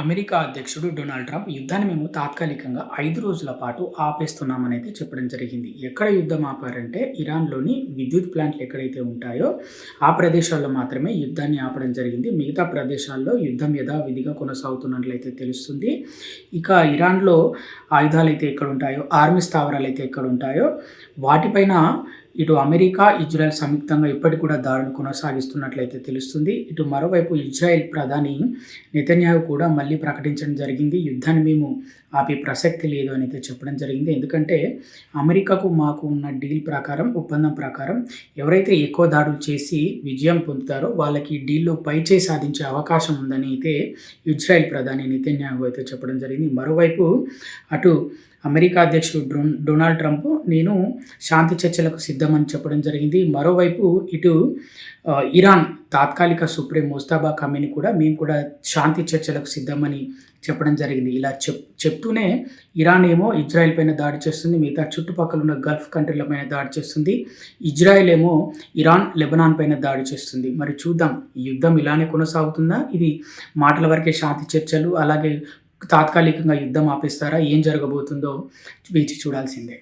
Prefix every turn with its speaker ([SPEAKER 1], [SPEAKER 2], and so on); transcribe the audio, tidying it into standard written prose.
[SPEAKER 1] America అధ్యక్షుడు Donald Trump యుద్ధాన్ని మేము తాత్కాలికంగా 5 రోజుల పాటు ఆపేస్తున్నామని అయితే చెప్పడం జరిగింది. ఎక్కడ యుద్ధం ఆపారంటే ఇరాన్‌లోని విద్యుత్ ప్లాంట్‌లు ఎక్కడైతే ఉంటాయో ఆ ప్రదేశాల్లో మాత్రమే యుద్ధాన్ని ఆపడం జరిగింది. మిగతా ప్రదేశాల్లో యుద్ధం యథావిధిగా కొనసాగుతున్నట్లయితే తెలుస్తుంది. ఇక ఇరాన్‌లో ఆయుధాలైతే ఎక్కడుంటాయో, ఆర్మీ స్థావరాలైతే ఎక్కడుంటాయో వాటిపైన ఇటు అమెరికా, ఇజ్రాయెల్ సంయుక్తంగా ఇప్పటికి కూడా దాడులు కొనసాగిస్తున్నట్లయితే తెలుస్తుంది. ఇటు మరోవైపు ఇజ్రాయెల్ ప్రధాని నెతన్యాహు కూడా మళ్ళీ ప్రకటించడం జరిగింది. యుద్ధాన్ని మేము ఆపే ప్రసక్తి లేదు అని అయితే చెప్పడం జరిగింది. ఎందుకంటే అమెరికాకు మాకు ఉన్న డీల్ ప్రకారం, ఒప్పందం ప్రకారం ఎవరైతే ఎక్కువ దాడులు చేసి విజయం పొందుతారో వాళ్ళకి డీల్‌లో పైచేయి సాధించే అవకాశం ఉందని అయితే ఇజ్రాయెల్ ప్రధాని నెతన్యాహు అయితే చెప్పడం జరిగింది. మరోవైపు అటు అమెరికా అధ్యక్షుడు డొనాల్డ్ ట్రంప్ నేను శాంతి చర్చలకు సిద్ధమని చెప్పడం జరిగింది. మరోవైపు ఇటు ఇరాన్ తాత్కాలిక సుప్రీం ముస్తఫా ఖమేని కూడా మేము కూడా శాంతి చర్చలకు సిద్ధమని చెప్పడం జరిగింది. ఇలా చెప్తూనే ఇరాన్ ఏమో ఇజ్రాయెల్ పైన దాడి చేస్తుంది. మిగతా చుట్టుపక్కల ఉన్న గల్ఫ్ కంట్రీల పైన దాడి చేస్తుంది. ఇజ్రాయెల్ ఏమో ఇరాన్, లెబనాన్ పైన దాడి చేస్తుంది. మరి చూద్దాం, ఈ యుద్ధం ఇలానే కొనసాగుతుందా? ఇది మాటల వరకే శాంతి చర్చలు, అలాగే తాత్కాలికంగా యుద్ధం ఆపేస్తారా? ఏం జరగబోతుందో వేచి చూడాల్సిందే.